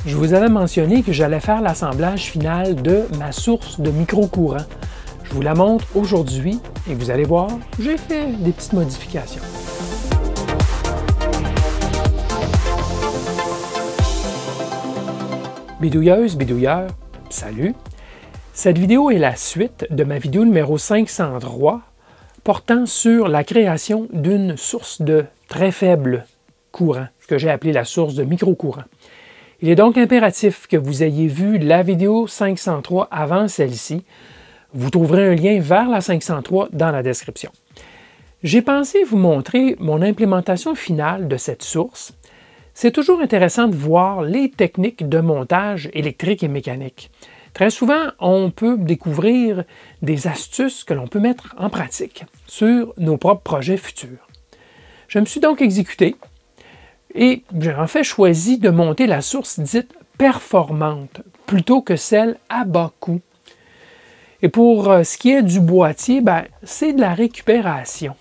Je vous avais mentionné que j'allais faire l'assemblage final de ma source de micro-courant. Je vous la montre aujourd'hui et vous allez voir, j'ai fait des petites modifications. Bidouilleuse, bidouilleur, salut! Cette vidéo est la suite de ma vidéo numéro 503 portant sur la création d'une source de très faible courant, que j'ai appelée la source de micro-courant. Il est donc impératif que vous ayez vu la vidéo 503 avant celle-ci. Vous trouverez un lien vers la 503 dans la description. J'ai pensé vous montrer mon implémentation finale de cette source. C'est toujours intéressant de voir les techniques de montage électrique et mécanique. Très souvent, on peut découvrir des astuces que l'on peut mettre en pratique sur nos propres projets futurs. Je me suis donc exécuté et j'ai en fait choisi de monter la source dite performante plutôt que celle à bas coût. Et pour ce qui est du boîtier, c'est de la récupération.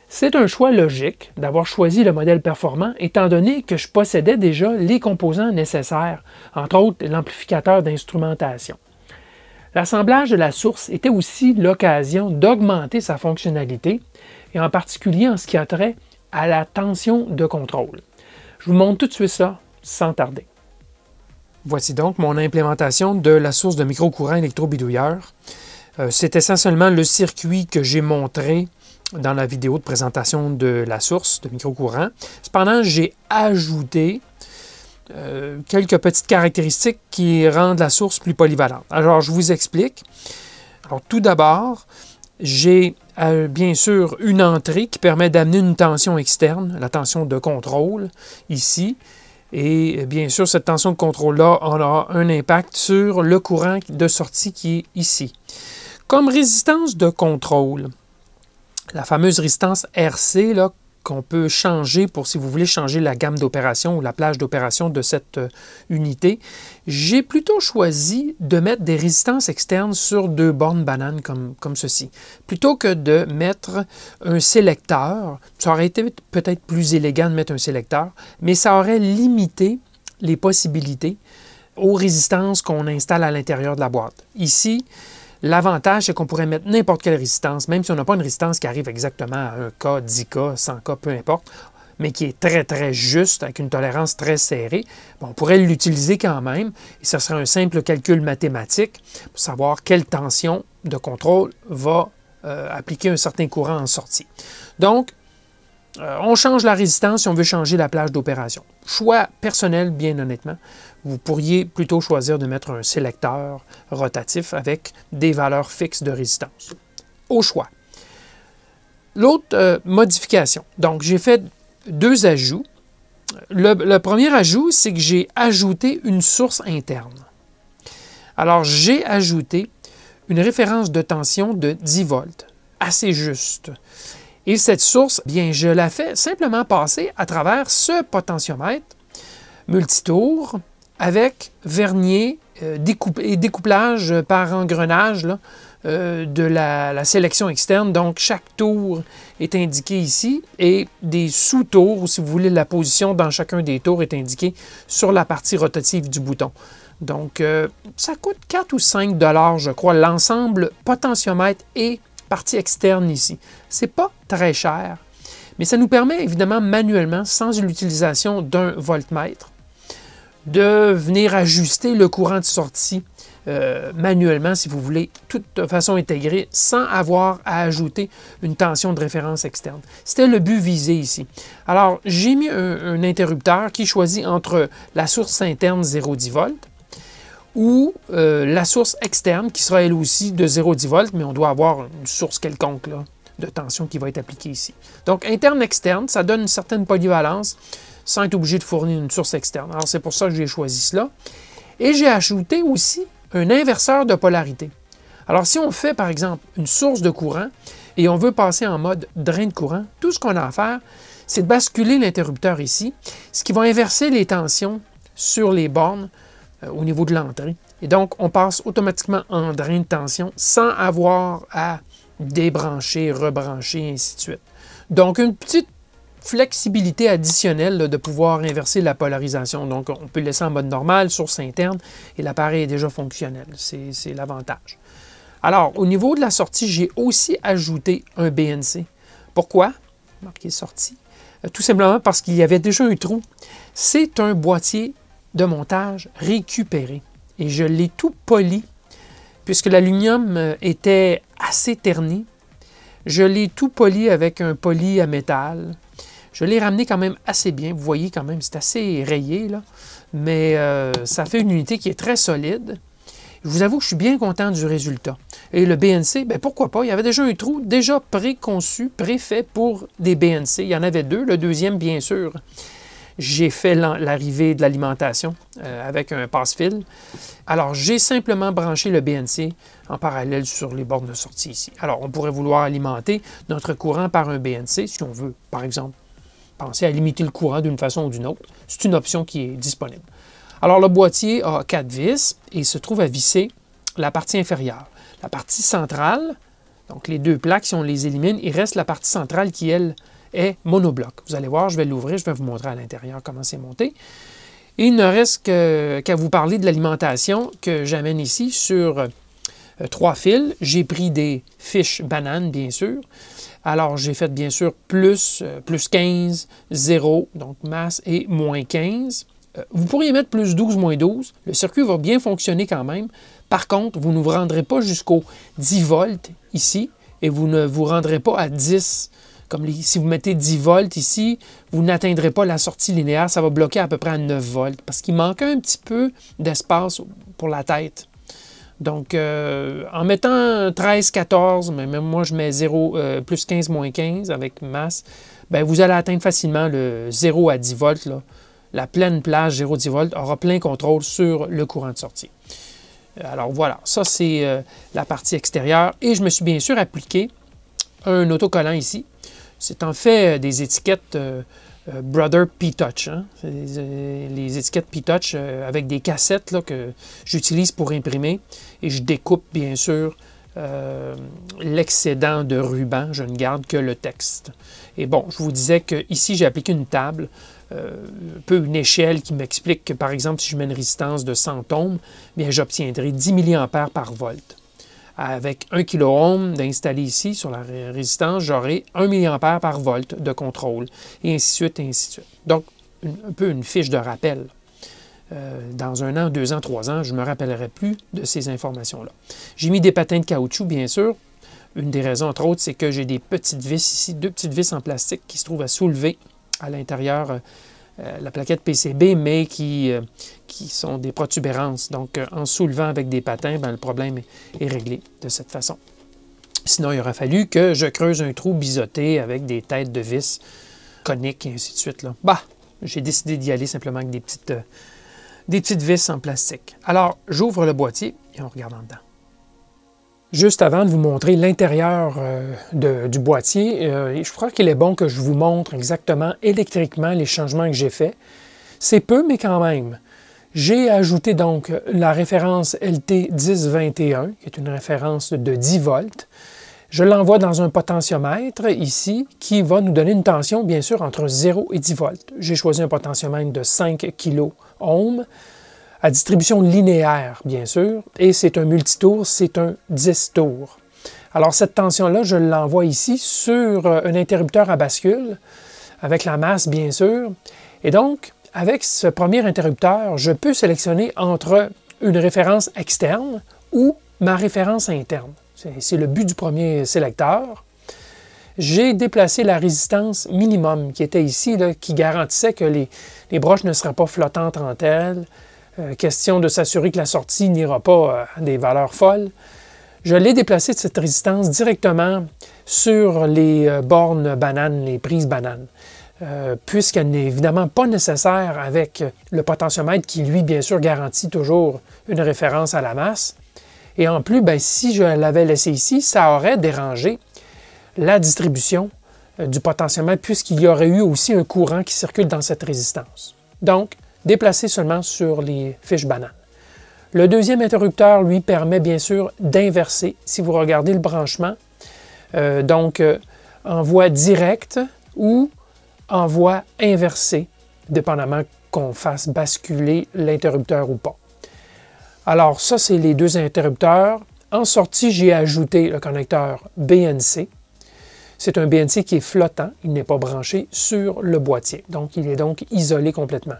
C'est un choix logique d'avoir choisi le modèle performant étant donné que je possédais déjà les composants nécessaires, entre autres l'amplificateur d'instrumentation. L'assemblage de la source était aussi l'occasion d'augmenter sa fonctionnalité, et en particulier en ce qui a trait à la tension de contrôle. Je vous montre tout de suite ça sans tarder. Voici donc mon implémentation de la source de micro-courant électrobidouilleur. C'est essentiellement le circuit que j'ai montré dans la vidéo de présentation de la source de micro-courant. Cependant, j'ai ajouté quelques petites caractéristiques qui rendent la source plus polyvalente. Alors, je vous explique. Alors, tout d'abord, j'ai bien sûr une entrée qui permet d'amener une tension externe, la tension de contrôle, ici. Et bien sûr, cette tension de contrôle-là aura un impact sur le courant de sortie qui est ici. Comme résistance de contrôle, la fameuse résistance RC qu'on peut changer pour si vous voulez changer la gamme d'opération ou la plage d'opération de cette unité, j'ai plutôt choisi de mettre des résistances externes sur deux bornes bananes comme ceci. Plutôt que de mettre un sélecteur, ça aurait été peut-être plus élégant de mettre un sélecteur, mais ça aurait limité les possibilités aux résistances qu'on installe à l'intérieur de la boîte. Ici, l'avantage, c'est qu'on pourrait mettre n'importe quelle résistance, même si on n'a pas une résistance qui arrive exactement à 1K, 10K, 100K, peu importe, mais qui est très, très juste, avec une tolérance très serrée. On pourrait l'utiliser quand même, et ce serait un simple calcul mathématique pour savoir quelle tension de contrôle va appliquer un certain courant en sortie. Donc, on change la résistance si on veut changer la plage d'opération. Choix personnel, bien honnêtement. Vous pourriez plutôt choisir de mettre un sélecteur rotatif avec des valeurs fixes de résistance. Au choix. L'autre modification. Donc, j'ai fait deux ajouts. Le premier ajout, c'est que j'ai ajouté une source interne. Alors, j'ai ajouté une référence de tension de 10 volts, assez juste. Et cette source, bien, je la fais simplement passer à travers ce potentiomètre multitour avec vernier et découplage par engrenage de la sélection externe. Donc, chaque tour est indiqué ici et des sous-tours, ou si vous voulez, la position dans chacun des tours est indiquée sur la partie rotative du bouton. Donc, ça coûte 4 ou 5 $, je crois, l'ensemble potentiomètre et partie externe ici. C'est pas très cher, mais ça nous permet évidemment manuellement, sans l'utilisation d'un voltmètre, de venir ajuster le courant de sortie manuellement, si vous voulez, tout de façon intégrée, sans avoir à ajouter une tension de référence externe. C'était le but visé ici. Alors, j'ai mis un interrupteur qui choisit entre la source interne 0,10 volts ou la source externe qui sera elle aussi de 0,10 volts, mais on doit avoir une source quelconque de tension qui va être appliquée ici. Donc, interne-externe, ça donne une certaine polyvalence sans être obligé de fournir une source externe. Alors, c'est pour ça que j'ai choisi cela. Et j'ai ajouté aussi un inverseur de polarité. Alors, si on fait, par exemple, une source de courant et on veut passer en mode drain de courant, tout ce qu'on a à faire, c'est de basculer l'interrupteur ici, ce qui va inverser les tensions sur les bornes au niveau de l'entrée. Et donc, on passe automatiquement en drain de tension sans avoir à débrancher, rebrancher, et ainsi de suite. Donc, une petite flexibilité additionnelle là, de pouvoir inverser la polarisation. Donc, on peut le laisser en mode normal, source interne, et l'appareil est déjà fonctionnel. C'est l'avantage. Alors, au niveau de la sortie, j'ai aussi ajouté un BNC. Pourquoi? Marqué sortie. Tout simplement parce qu'il y avait déjà un trou. C'est un boîtier de montage récupéré. Et je l'ai tout poli, puisque l'aluminium était assez terni. Je l'ai tout poli avec un poli à métal. Je l'ai ramené quand même assez bien. Vous voyez quand même, c'est assez rayé, là. Mais ça fait une unité qui est très solide. Je vous avoue que je suis bien content du résultat. Et le BNC, bien, pourquoi pas? Il y avait déjà un trou déjà préconçu, préfait pour des BNC. Il y en avait deux. Le deuxième, bien sûr, j'ai fait l'arrivée de l'alimentation avec un passe-fil. Alors, j'ai simplement branché le BNC en parallèle sur les bornes de sortie ici. Alors, on pourrait vouloir alimenter notre courant par un BNC si on veut, par exemple, penser à limiter le courant d'une façon ou d'une autre. C'est une option qui est disponible. Alors, le boîtier a 4 vis et se trouve à visser la partie inférieure. La partie centrale, donc les deux plaques, si on les élimine, il reste la partie centrale qui, elle, est monobloc. Vous allez voir, je vais l'ouvrir, je vais vous montrer à l'intérieur comment c'est monté. Et il ne reste qu'à vous parler de l'alimentation que j'amène ici sur 3 fils. J'ai pris des fiches bananes, bien sûr. Alors, j'ai fait, bien sûr, plus 15, 0, donc masse, et moins 15. Vous pourriez mettre plus 12, moins 12. Le circuit va bien fonctionner quand même. Par contre, vous ne vous rendrez pas jusqu'au 10 volts ici et vous ne vous rendrez pas à 10. Comme si vous mettez 10 volts ici, vous n'atteindrez pas la sortie linéaire. Ça va bloquer à peu près à 9 volts parce qu'il manque un petit peu d'espace pour la tête. Donc, en mettant 13, 14, mais même moi je mets 0, plus 15, moins 15 avec masse, bien, vous allez atteindre facilement le 0 à 10 volts, là. La pleine plage 0,10 volts aura plein contrôle sur le courant de sortie. Alors voilà, ça c'est la partie extérieure. Et je me suis bien sûr appliqué un autocollant ici. C'est en fait des étiquettes Brother P-Touch. Hein? Les étiquettes P-Touch avec des cassettes là, que j'utilise pour imprimer. Et je découpe bien sûr l'excédent de ruban. Je ne garde que le texte. Et bon, je vous disais qu'ici j'ai appliqué une table. Un peu une échelle qui m'explique que, par exemple, si je mets une résistance de 100 ohms, bien j'obtiendrai 10 mA par volt. Avec 1 kΩ d'installer ici sur la résistance, j'aurai 1 mA par volt de contrôle, et ainsi de suite, et ainsi de suite. Donc, un peu une fiche de rappel. Dans 1 an, 2 ans, 3 ans, je ne me rappellerai plus de ces informations-là. J'ai mis des patins de caoutchouc, bien sûr. Une des raisons, entre autres, c'est que j'ai des petites vis ici, 2 petites vis en plastique qui se trouvent à soulever à l'intérieur la plaquette PCB, mais qui sont des protubérances. Donc, en soulevant avec des patins, bien, le problème est réglé de cette façon. Sinon, il aurait fallu que je creuse un trou biseauté avec des têtes de vis coniques et ainsi de suite. Là. Bah, j'ai décidé d'y aller simplement avec des petites vis en plastique. Alors, j'ouvre le boîtier et on regarde en dedans. Juste avant de vous montrer l'intérieur du boîtier, je crois qu'il est bon que je vous montre exactement électriquement les changements que j'ai faits. C'est peu, mais quand même. J'ai ajouté donc la référence LT1021, qui est une référence de 10 volts. Je l'envoie dans un potentiomètre ici, qui va nous donner une tension, bien sûr, entre 0 et 10 volts. J'ai choisi un potentiomètre de 5 kΩ. À distribution linéaire, bien sûr, et c'est un multitour, c'est un 10 tours. Alors, cette tension-là, je l'envoie ici sur un interrupteur à bascule, avec la masse, bien sûr. Et donc, avec ce premier interrupteur, je peux sélectionner entre une référence externe ou ma référence interne. C'est le but du premier sélecteur. J'ai déplacé la résistance minimum qui était ici, là, qui garantissait que les broches ne seraient pas flottantes entre elles. Question de s'assurer que la sortie n'ira pas à des valeurs folles. Je l'ai déplacé de cette résistance directement sur les bornes bananes, les prises bananes, puisqu'elle n'est évidemment pas nécessaire avec le potentiomètre qui, lui, bien sûr, garantit toujours une référence à la masse. Et en plus, bien, si je l'avais laissé ici, ça aurait dérangé la distribution du potentiomètre puisqu'il y aurait eu aussi un courant qui circule dans cette résistance. Donc, déplacé seulement sur les fiches bananes. Le deuxième interrupteur, lui, permet bien sûr d'inverser. Si vous regardez le branchement, donc en voie directe ou en voie inversée, dépendamment qu'on fasse basculer l'interrupteur ou pas. Alors ça, c'est les deux interrupteurs. En sortie, j'ai ajouté le connecteur BNC. C'est un BNC qui est flottant, il n'est pas branché sur le boîtier, donc il est donc isolé complètement.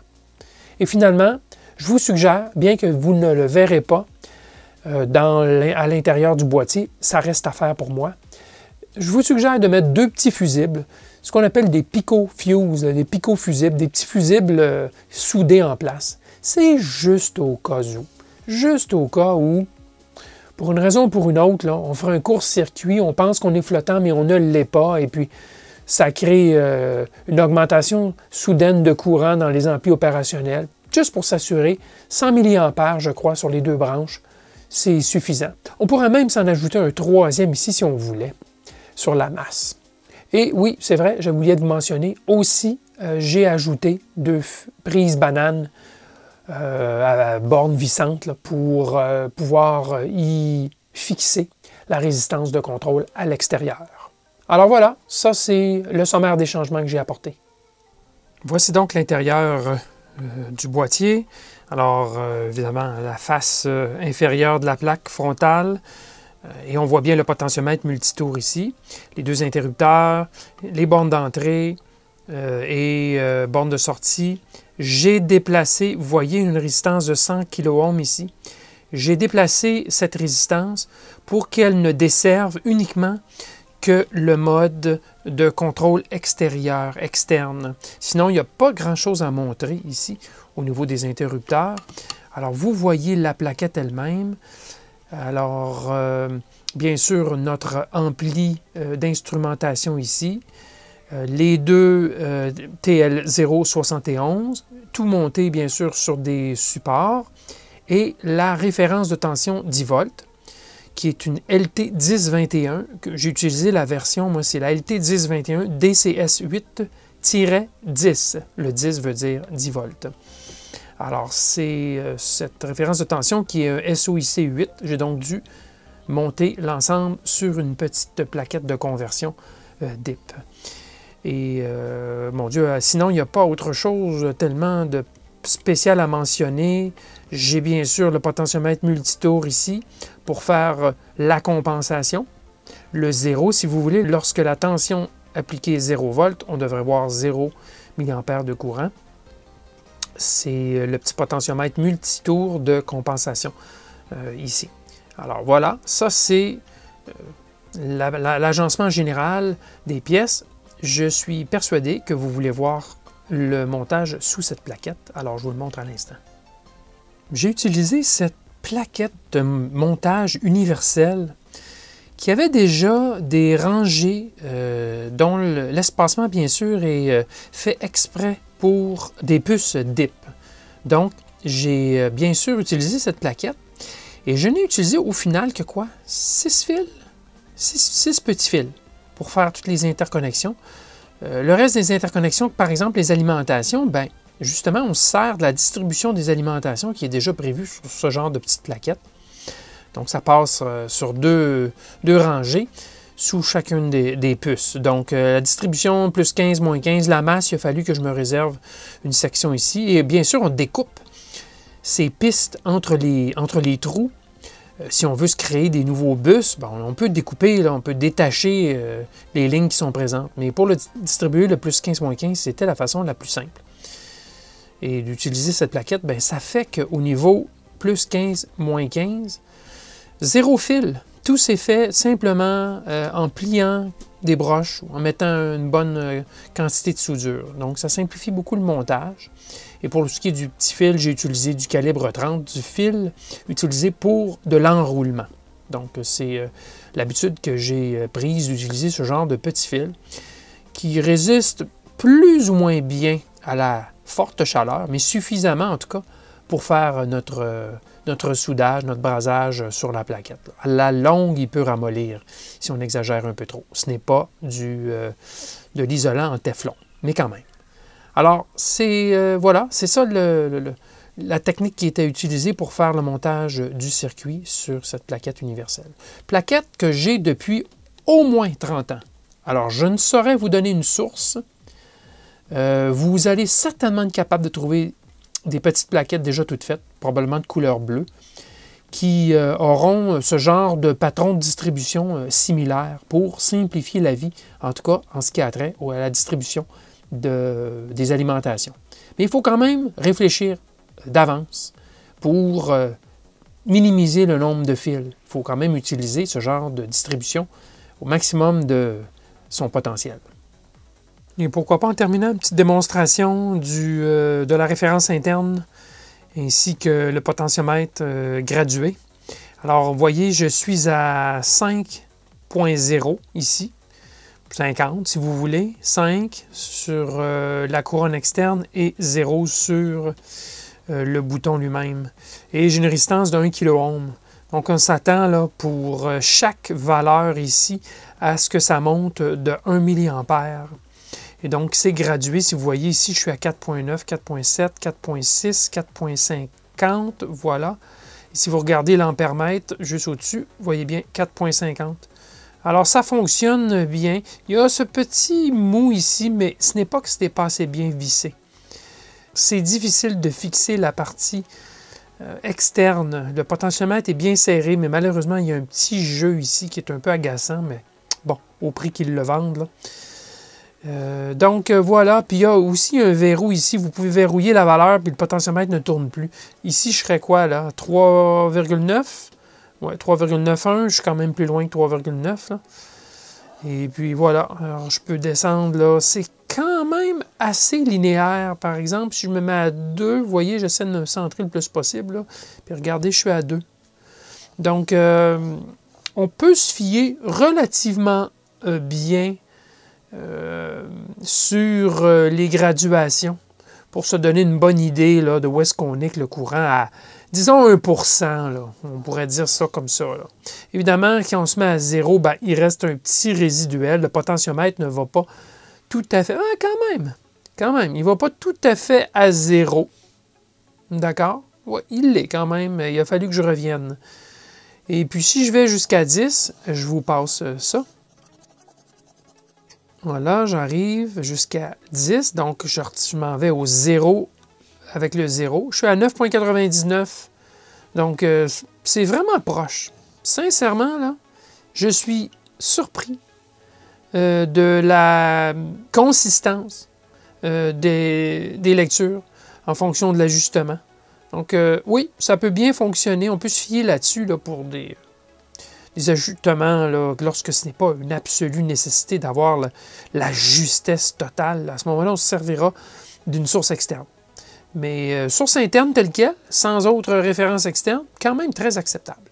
Et finalement, je vous suggère, bien que vous ne le verrez pas à l'intérieur du boîtier, ça reste à faire pour moi, je vous suggère de mettre deux petits fusibles, ce qu'on appelle des pico-fuses, des pico-fusibles, des petits fusibles soudés en place. C'est juste au cas où, pour une raison ou pour une autre, là, on fera un court-circuit, on pense qu'on est flottant, mais on ne l'est pas, et puis ça crée une augmentation soudaine de courant dans les amplis opérationnels, juste pour s'assurer, 100 mA, je crois, sur les deux branches, c'est suffisant. On pourrait même s'en ajouter un troisième ici, si on voulait, sur la masse. Et oui, c'est vrai, j'ai oublié de mentionner, aussi, j'ai ajouté deux prises bananes à borne vissante là, pour pouvoir y fixer la résistance de contrôle à l'extérieur. Alors voilà, ça c'est le sommaire des changements que j'ai apportés. Voici donc l'intérieur du boîtier. Alors évidemment la face inférieure de la plaque frontale et on voit bien le potentiomètre multitour ici, les deux interrupteurs, les bornes d'entrée et bornes de sortie. J'ai déplacé, vous voyez une résistance de 100 kΩ ici. J'ai déplacé cette résistance pour qu'elle ne desserve uniquement que le mode de contrôle extérieur, externe. Sinon, il n'y a pas grand-chose à montrer ici au niveau des interrupteurs. Alors, vous voyez la plaquette elle-même. Alors, bien sûr, notre ampli d'instrumentation ici. Les deux TL071, tout monté bien sûr sur des supports, et la référence de tension 10 volts, qui est une LT1021, que j'ai utilisé la version, moi c'est la LT1021 DCS8-10, le 10 veut dire 10 volts. Alors c'est cette référence de tension qui est un SOIC8, j'ai donc dû monter l'ensemble sur une petite plaquette de conversion DIP. Et mon Dieu, sinon, il n'y a pas autre chose tellement de spécial à mentionner. J'ai bien sûr le potentiomètre multitour ici pour faire la compensation. Le 0, si vous voulez, lorsque la tension appliquée est 0 volts, on devrait voir 0 mA de courant. C'est le petit potentiomètre multitour de compensation ici. Alors voilà, ça c'est l'agencement général des pièces. Je suis persuadé que vous voulez voir le montage sous cette plaquette, alors je vous le montre à l'instant. J'ai utilisé cette plaquette de montage universel qui avait déjà des rangées dont l'espacement, bien sûr, est fait exprès pour des puces DIP. Donc, j'ai bien sûr utilisé cette plaquette et je n'ai utilisé au final que quoi? 6 fils? 6 petits fils pour faire toutes les interconnexions. Le reste des interconnexions, par exemple les alimentations, bien, justement, on se sert de la distribution des alimentations qui est déjà prévue sur ce genre de petite plaquette. Donc, ça passe sur deux rangées sous chacune des puces. Donc, la distribution plus 15, moins 15, la masse, il a fallu que je me réserve une section ici. Et bien sûr, on découpe ces pistes entre les trous. Si on veut se créer des nouveaux bus, bon, on peut découper, là, on peut détacher les lignes qui sont présentes. Mais pour le distribuer, le plus 15-15, c'était la façon la plus simple. Et d'utiliser cette plaquette, bien, ça fait qu'au niveau plus 15-15, 0 fil. Tout s'est fait simplement en pliant des broches ou en mettant une bonne quantité de soudure. Donc, ça simplifie beaucoup le montage. Et pour ce qui est du petit fil, j'ai utilisé du calibre 30, du fil utilisé pour de l'enroulement. Donc, c'est l'habitude que j'ai prise d'utiliser ce genre de petit fil qui résiste plus ou moins bien à la forte chaleur, mais suffisamment en tout cas pour faire notre soudage, notre brasage sur la plaquette. À la longue, il peut ramollir si on exagère un peu trop. Ce n'est pas de l'isolant en téflon, mais quand même. Alors, voilà, c'est ça la technique qui était utilisée pour faire le montage du circuit sur cette plaquette universelle. Plaquette que j'ai depuis au moins 30 ans. Alors, je ne saurais vous donner une source Vous allez certainement être capable de trouver des petites plaquettes déjà toutes faites, probablement de couleur bleue, qui auront ce genre de patron de distribution similaire pour simplifier la vie, en tout cas en ce qui a trait à la distribution des alimentations. Mais il faut quand même réfléchir d'avance pour minimiser le nombre de fils. Il faut quand même utiliser ce genre de distribution au maximum de son potentiel. Et pourquoi pas en terminant, une petite démonstration de la référence interne ainsi que le potentiomètre gradué. Alors, vous voyez, je suis à 5.0 ici, 50 si vous voulez, 5 sur la couronne externe et 0 sur le bouton lui-même. Et j'ai une résistance de 1 kΩ. Donc, on s'attend là, pour chaque valeur ici à ce que ça monte de 1 mA. Et donc, c'est gradué. Si vous voyez ici, je suis à 4.9, 4.7, 4.6, 4.50. Voilà. Et si vous regardez l'ampèremètre juste au-dessus, vous voyez bien 4.50. Alors, ça fonctionne bien. Il y a ce petit mou ici, mais ce n'est pas que c'était pas assez bien vissé. C'est difficile de fixer la partie externe. Le potentiomètre est bien serré, mais malheureusement, il y a un petit jeu ici qui est un peu agaçant, mais bon, au prix qu'ils le vendent, là. Donc voilà, puis il y a aussi un verrou ici, vous pouvez verrouiller la valeur puis le potentiomètre ne tourne plus. Ici, je serais quoi là? 3,9? Ouais, 3,91, je suis quand même plus loin que 3,9 là. Et puis voilà, alors je peux descendre là, c'est quand même assez linéaire. Par exemple, si je me mets à 2, vous voyez, j'essaie de me centrer le plus possible là. Puis regardez, je suis à 2. Donc, on peut se fier relativement bien sur les graduations pour se donner une bonne idée là, de où est-ce qu'on est que le courant à, disons, 1%. Là, on pourrait dire ça comme ça. Là. Évidemment, quand on se met à 0, ben, il reste un petit résiduel. Le potentiomètre ne va pas tout à fait... Ah, quand même, il ne va pas tout à fait à 0. D'accord? Ouais, il l'est quand même. Il a fallu que je revienne. Et puis, si je vais jusqu'à 10, je vous passe ça. Voilà, j'arrive jusqu'à 10, donc je m'en vais au 0 avec le 0. Je suis à 9,99, donc c'est vraiment proche. Sincèrement, là, je suis surpris de la consistance des lectures en fonction de l'ajustement. Donc oui, ça peut bien fonctionner, on peut se fier là-dessus là, pour des ajustements, là, lorsque ce n'est pas une absolue nécessité d'avoir la justesse totale. À ce moment-là, on se servira d'une source externe. Mais source interne telle quelle, sans autre référence externe, quand même très acceptable.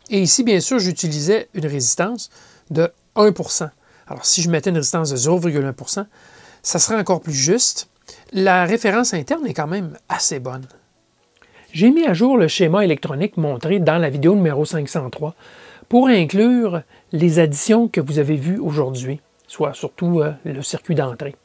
Et ici, bien sûr, j'utilisais une résistance de 1%. Alors, si je mettais une résistance de 0,1%, ça serait encore plus juste. La référence interne est quand même assez bonne. J'ai mis à jour le schéma électronique montré dans la vidéo numéro 503 pour inclure les additions que vous avez vues aujourd'hui, soit surtout le circuit d'entrée.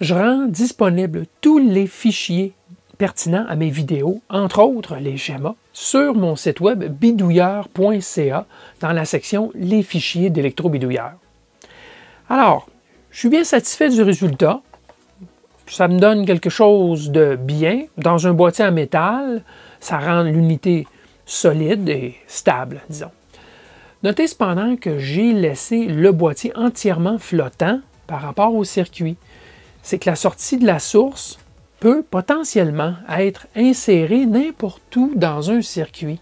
Je rends disponibles tous les fichiers pertinents à mes vidéos, entre autres les schémas, sur mon site web bidouilleur.ca dans la section « Les fichiers d'électrobidouilleur ». Alors, je suis bien satisfait du résultat. Ça me donne quelque chose de bien. Dans un boîtier en métal, ça rend l'unité solide et stable, disons. Notez cependant que j'ai laissé le boîtier entièrement flottant par rapport au circuit. C'est que la sortie de la source peut potentiellement être insérée n'importe où dans un circuit.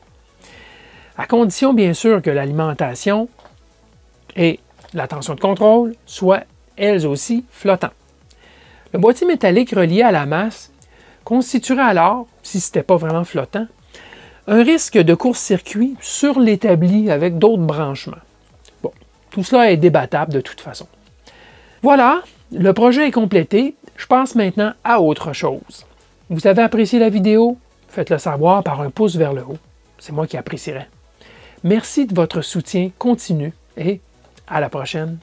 À condition, bien sûr, que l'alimentation et la tension de contrôle soient elles aussi flottantes. Le boîtier métallique relié à la masse constituerait alors, si ce n'était pas vraiment flottant, un risque de court-circuit sur l'établi avec d'autres branchements. Bon, tout cela est débattable de toute façon. Voilà, le projet est complété. Je passe maintenant à autre chose. Vous avez apprécié la vidéo? Faites-le savoir par un pouce vers le haut. C'est moi qui apprécierai. Merci de votre soutien continu et à la prochaine.